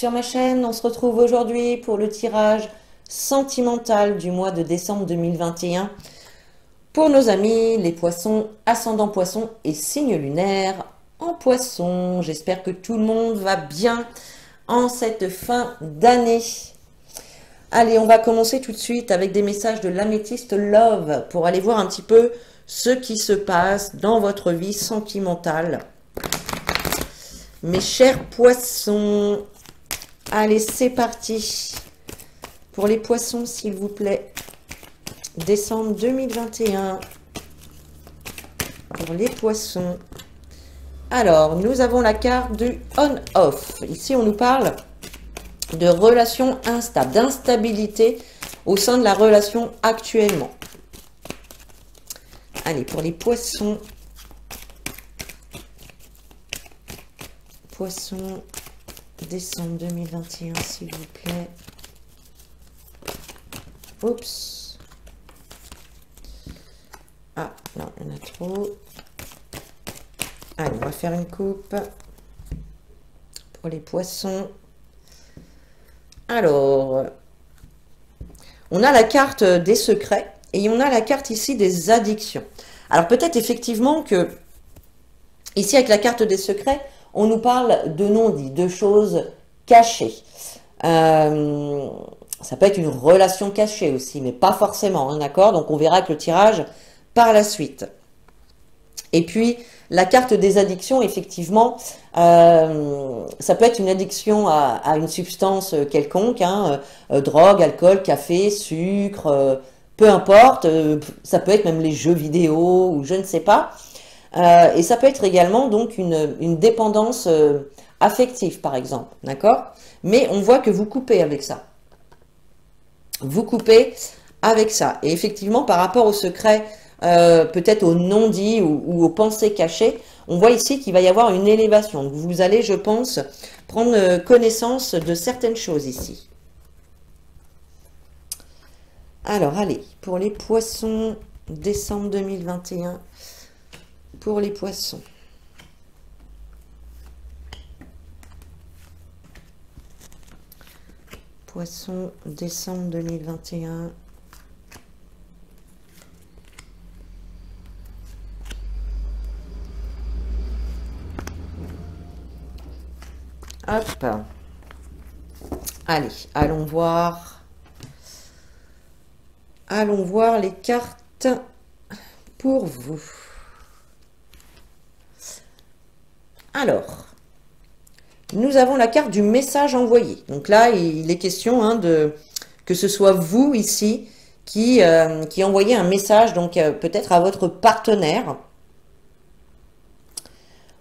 sur ma chaîne. On se retrouve aujourd'hui pour le tirage sentimental du mois de décembre 2021 pour nos amis les poissons, ascendant poisson et signe lunaire en poisson. J'espère que tout le monde va bien en cette fin d'année. Allez, on va commencer tout de suite avec des messages de l'améthyste Love pour aller voir un petit peu ce qui se passe dans votre vie sentimentale. Mes chers poissons, allez, c'est parti. Pour les poissons, s'il vous plaît, décembre 2021. Pour les poissons. Alors, nous avons la carte du on-off. Ici, on nous parle de relations instables, d'instabilité au sein de la relation actuellement. Allez, pour les poissons. Poissons, décembre 2021, s'il vous plaît. Oups. Ah, non, il y en a trop. Allez, on va faire une coupe. Pour les poissons. Alors, on a la carte des secrets et on a la carte ici des addictions. Alors, peut-être effectivement que, ici, avec la carte des secrets, on nous parle de non-dits, de choses cachées. Ça peut être une relation cachée aussi, mais pas forcément, hein, d'accord? Donc, on verra avec le tirage par la suite. Et puis, la carte des addictions, effectivement, ça peut être une addiction à une substance quelconque, hein, drogue, alcool, café, sucre, peu importe. Ça peut être même les jeux vidéo ou je ne sais pas. Et ça peut être également donc une dépendance affective, par exemple, d'accord? Mais on voit que vous coupez avec ça. Vous coupez avec ça. Et effectivement, par rapport au secret, peut-être aux non-dits ou aux pensées cachées, on voit ici qu'il va y avoir une élévation. Donc vous allez, je pense, prendre connaissance de certaines choses ici. Alors, allez, pour les poissons, décembre 2021, pour les poissons. Poissons, décembre 2021. Hop. Allez, allons voir. Allons voir les cartes pour vous. Alors, nous avons la carte du message envoyé. Donc là, il est question hein, que ce soit vous ici qui envoyez un message, donc peut-être à votre partenaire.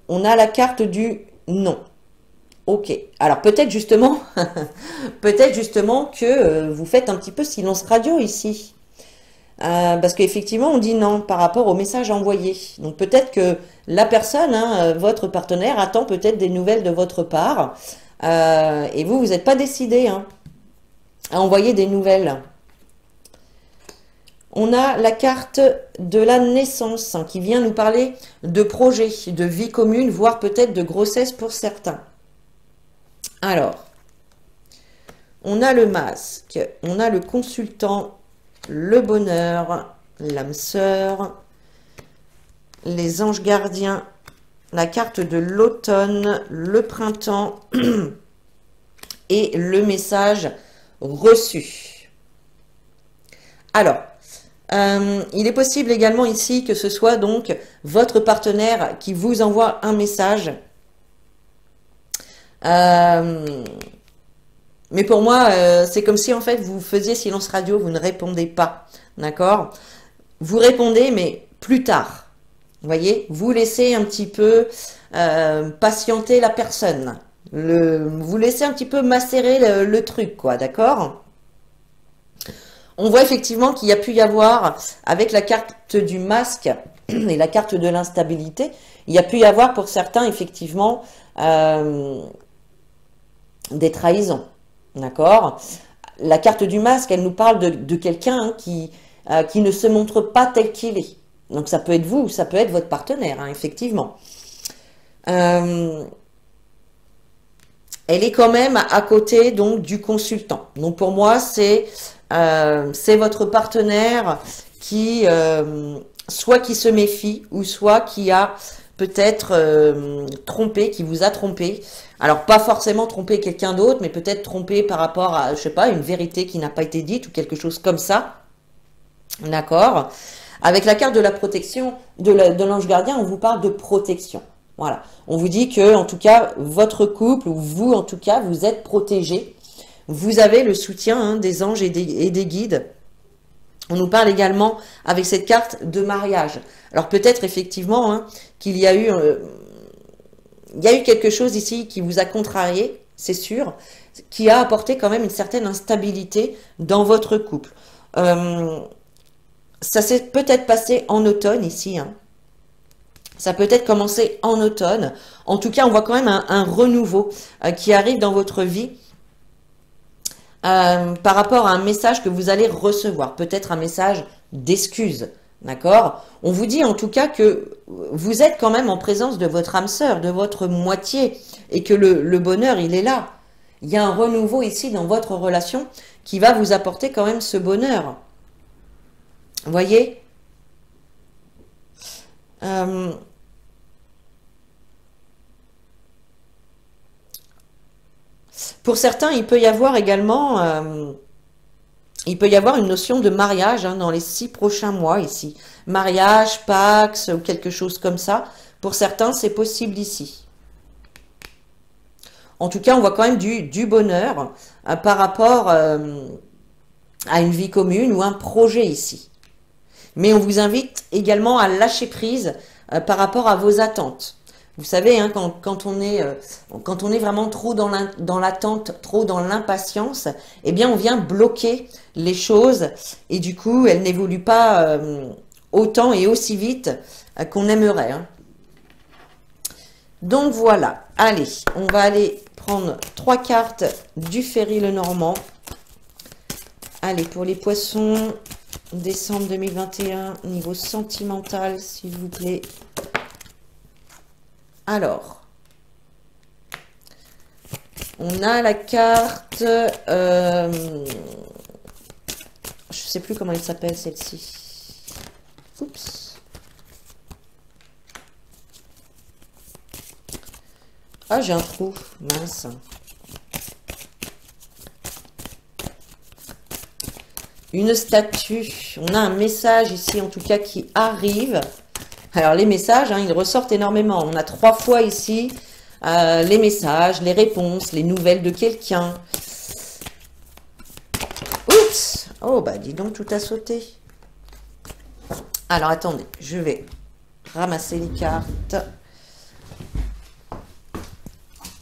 On a la carte du non. Ok. Alors peut-être justement, peut-être justement que vous faites un petit peu silence radio ici. Parce qu'effectivement, on dit non par rapport au message envoyé. Donc peut-être que la personne, hein, votre partenaire, attend peut-être des nouvelles de votre part. Et vous n'êtes pas décidé hein, à envoyer des nouvelles. On a la carte de la naissance hein, qui vient nous parler de projets, de vie commune, voire peut-être de grossesse pour certains. Alors, on a le masque, on a le consultant, le bonheur, l'âme sœur, les anges gardiens, la carte de l'automne, le printemps et le message reçu. Alors, il est possible également ici que ce soit donc votre partenaire qui vous envoie un message. Mais pour moi, c'est comme si en fait vous faisiez silence radio, vous ne répondez pas, d'accord? Vous répondez, mais plus tard. Vous voyez, vous laissez un petit peu patienter la personne. Vous laissez un petit peu macérer le truc, quoi, d'accord? On voit effectivement qu'il y a pu y avoir, avec la carte du masque et la carte de l'instabilité, il y a pu y avoir pour certains, effectivement, des trahisons. D'accord? La carte du masque, elle nous parle de quelqu'un hein, qui ne se montre pas tel qu'il est. Donc ça peut être vous, ça peut être votre partenaire, hein, effectivement. elle est quand même à côté donc du consultant. Donc pour moi, c'est votre partenaire qui soit qui se méfie ou soit qui a peut-être trompé, qui vous a trompé. Alors pas forcément trompé quelqu'un d'autre, mais peut-être trompé par rapport à, je sais pas, une vérité qui n'a pas été dite ou quelque chose comme ça. D'accord? Avec la carte de la protection, de l'ange gardien, on vous parle de protection. Voilà. On vous dit que, en tout cas, votre couple, ou vous, en tout cas, vous êtes protégé. Vous avez le soutien hein, des anges et des guides. On nous parle également, avec cette carte, de mariage. Alors peut-être, effectivement, hein, qu'il y a eu... il y a eu quelque chose ici qui vous a contrarié, c'est sûr, qui a apporté quand même une certaine instabilité dans votre couple. Ça s'est peut-être passé en automne ici, hein. Ça peut être commencé en automne. En tout cas, on voit quand même un renouveau qui arrive dans votre vie par rapport à un message que vous allez recevoir. Peut-être un message d'excuse, d'accord? On vous dit en tout cas que vous êtes quand même en présence de votre âme sœur, de votre moitié, et que le bonheur, il est là. Il y a un renouveau ici dans votre relation qui va vous apporter quand même ce bonheur. Vous voyez? Pour certains, il peut y avoir également une notion de mariage hein, dans les 6 prochains mois ici. Mariage, Pax ou quelque chose comme ça. Pour certains, c'est possible ici. En tout cas, on voit quand même du bonheur par rapport à une vie commune ou un projet ici. Mais on vous invite également à lâcher prise par rapport à vos attentes. Vous savez, hein, quand on est vraiment trop dans l'attente, trop dans l'impatience, eh bien, on vient bloquer les choses et du coup, elles n'évoluent pas autant et aussi vite qu'on aimerait. Hein. Donc voilà, allez, on va aller prendre 3 cartes du Ferry Lenormand. Allez, pour les poissons, décembre 2021, niveau sentimental, s'il vous plaît. Alors, on a la carte, je sais plus comment elle s'appelle celle-ci. Oups. Ah, j'ai un trou, mince. Une statue. On a un message ici, en tout cas, qui arrive. Alors, les messages, hein, ils ressortent énormément. On a 3 fois ici les messages, les réponses, les nouvelles de quelqu'un. Oups! Oh, bah, dis donc, tout a sauté. Alors, attendez, je vais ramasser les cartes.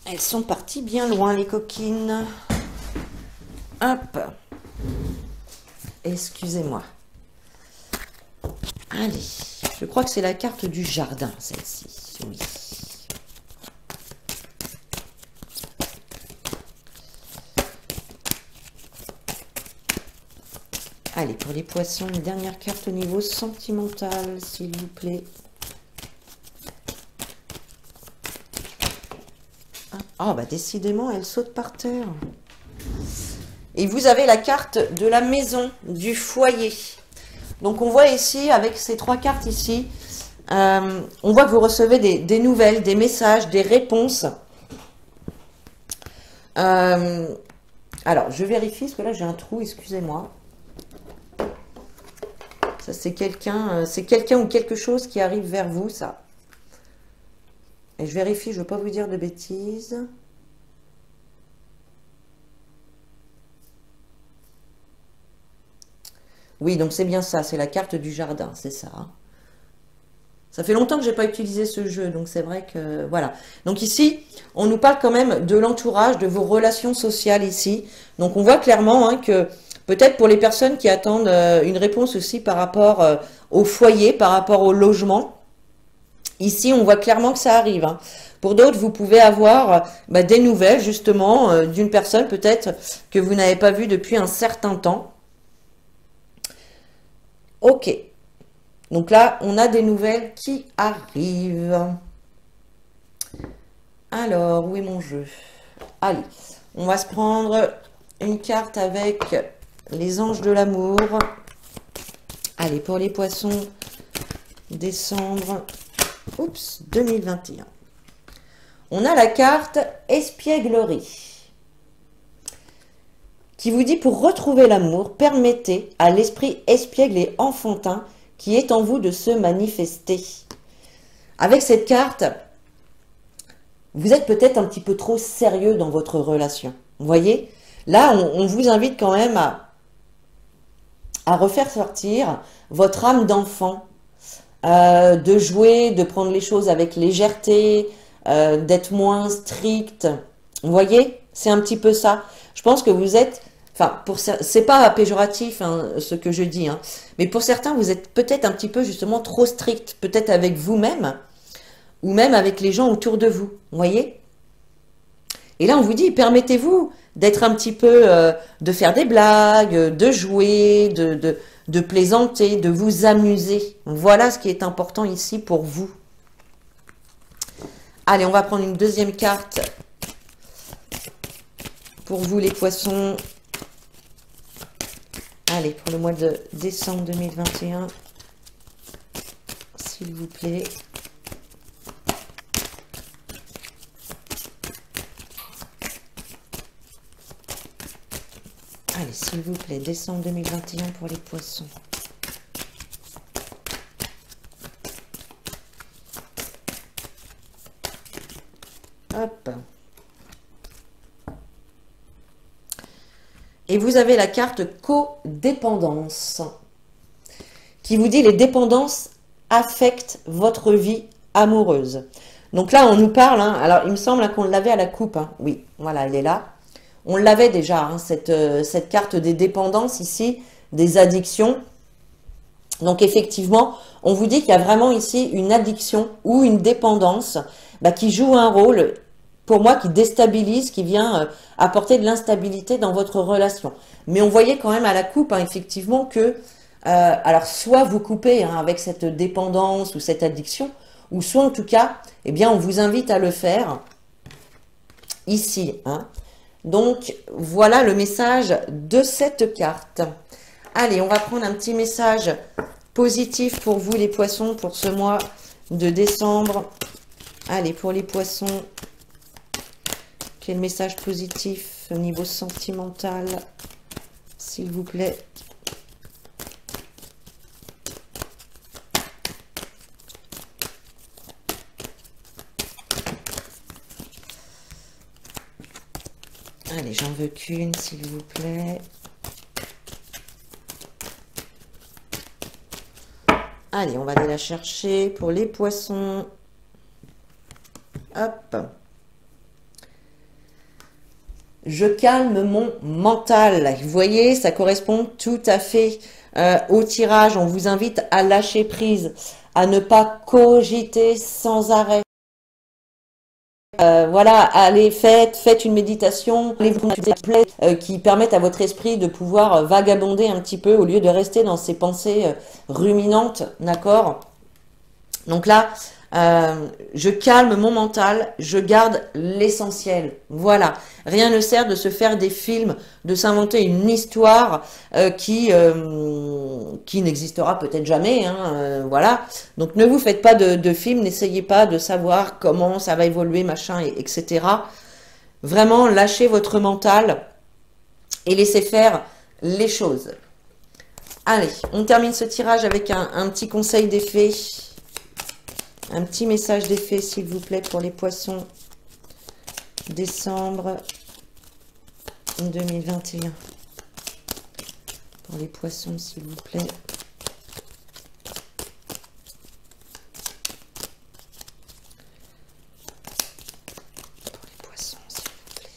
Elles sont parties bien loin, les coquines. Hop! Excusez-moi. Allez, je crois que c'est la carte du jardin, celle-ci. Oui. Allez, pour les poissons, une dernière carte au niveau sentimental, s'il vous plaît. Ah, bah décidément, elle saute par terre. Et vous avez la carte de la maison, du foyer. Donc, on voit ici, avec ces 3 cartes ici, on voit que vous recevez des nouvelles, des messages, des réponses. Alors, je vérifie, parce que là, j'ai un trou, excusez-moi. Ça, c'est quelqu'un ou quelque chose qui arrive vers vous, ça. Et je vérifie, je ne veux pas vous dire de bêtises. Oui, donc c'est bien ça, c'est la carte du jardin, c'est ça. Ça fait longtemps que je n'ai pas utilisé ce jeu, donc c'est vrai que... Voilà. Donc ici, on nous parle quand même de l'entourage, de vos relations sociales ici. Donc on voit clairement hein, que peut-être pour les personnes qui attendent une réponse aussi par rapport au foyer, par rapport au logement, ici on voit clairement que ça arrive. Hein. Pour d'autres, vous pouvez avoir des nouvelles justement d'une personne peut-être que vous n'avez pas vue depuis un certain temps. Ok, donc là, on a des nouvelles qui arrivent. Alors, où est mon jeu? Allez, on va se prendre une carte avec les anges de l'amour. Allez, pour les poissons, décembre, oups, 2021. On a la carte espièglerie qui vous dit pour retrouver l'amour, permettez à l'esprit espiègle et enfantin qui est en vous de se manifester. Avec cette carte, vous êtes peut-être un petit peu trop sérieux dans votre relation. Vous voyez, là, on vous invite quand même à refaire sortir votre âme d'enfant, de jouer, de prendre les choses avec légèreté, d'être moins strict. Vous voyez, c'est un petit peu ça. Je pense que vous êtes, enfin, c'est pas péjoratif hein, ce que je dis, hein, mais pour certains, vous êtes peut-être un petit peu justement trop strict, peut-être avec vous-même, ou même avec les gens autour de vous. Vous voyez? Et là, on vous dit, permettez-vous d'être un petit peu, de faire des blagues, de jouer, de plaisanter, de vous amuser. Voilà ce qui est important ici pour vous. Allez, on va prendre une deuxième carte pour vous les poissons. Allez, pour le mois de décembre 2021, s'il vous plaît. Allez, s'il vous plaît, décembre 2021 pour les poissons. Hop. Et vous avez la carte codépendance qui vous dit les dépendances affectent votre vie amoureuse. Donc là, on nous parle, hein, alors il me semble hein, qu'on l'avait à la coupe. Hein. Oui, voilà, elle est là. On l'avait déjà, hein, cette carte des dépendances ici, des addictions. Donc effectivement, on vous dit qu'il y a vraiment ici une addiction ou une dépendance qui joue un rôle, pour moi, qui déstabilise, qui vient apporter de l'instabilité dans votre relation. Mais on voyait quand même à la coupe, hein, effectivement, que, alors soit vous coupez hein, avec cette dépendance ou cette addiction, ou soit en tout cas, eh bien, on vous invite à le faire ici, hein. Donc, voilà le message de cette carte. Allez, on va prendre un petit message positif pour vous, les poissons, pour ce mois de décembre. Allez, pour les poissons, quel message positif au niveau sentimental, s'il vous plaît. Allez, j'en veux qu'une, s'il vous plaît. Allez, on va aller la chercher pour les poissons. Hop. Je calme mon mental. Vous voyez, ça correspond tout à fait au tirage. On vous invite à lâcher prise, à ne pas cogiter sans arrêt. Voilà, allez, faites une méditation, qui permettent à votre esprit de pouvoir vagabonder un petit peu au lieu de rester dans ces pensées ruminantes, d'accord? Donc là, je calme mon mental, je garde l'essentiel. Voilà, rien ne sert de se faire des films, de s'inventer une histoire qui n'existera peut-être jamais. Hein, voilà, donc ne vous faites pas de films, n'essayez pas de savoir comment ça va évoluer, machin, etc. Vraiment, lâchez votre mental et laissez faire les choses. Allez, on termine ce tirage avec un petit conseil d'effet. Un petit message d'effet, s'il vous plaît, pour les poissons. Décembre 2021. Pour les poissons, s'il vous plaît. Pour les poissons, s'il vous plaît.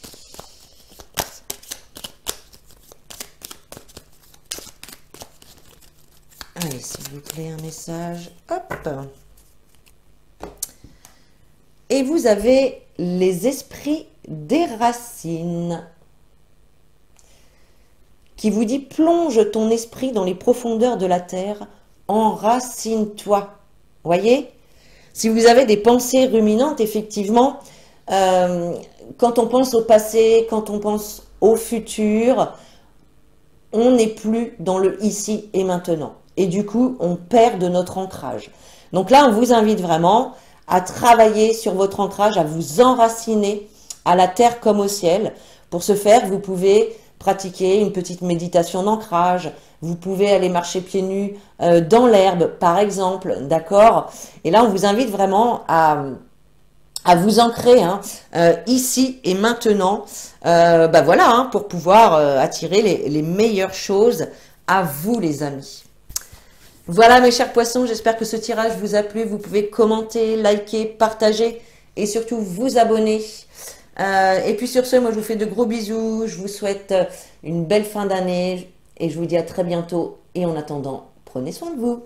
Allez, s'il vous plaît, un message. Hop! Et vous avez les esprits des racines qui vous dit plonge ton esprit dans les profondeurs de la terre, enracine-toi. Voyez? Si vous avez des pensées ruminantes, effectivement, quand on pense au passé, quand on pense au futur, on n'est plus dans le ici et maintenant. Et du coup, on perd de notre ancrage. Donc là, on vous invite vraiment à travailler sur votre ancrage, à vous enraciner à la terre comme au ciel. Pour ce faire, vous pouvez pratiquer une petite méditation d'ancrage. Vous pouvez aller marcher pieds nus dans l'herbe, par exemple, d'accord? Et là, on vous invite vraiment à vous ancrer hein, ici et maintenant, bah voilà, hein, pour pouvoir attirer les meilleures choses à vous, les amis. Voilà, mes chers poissons, j'espère que ce tirage vous a plu. Vous pouvez commenter, liker, partager et surtout vous abonner. Et puis sur ce, moi je vous fais de gros bisous. Je vous souhaite une belle fin d'année et je vous dis à très bientôt. Et en attendant, prenez soin de vous.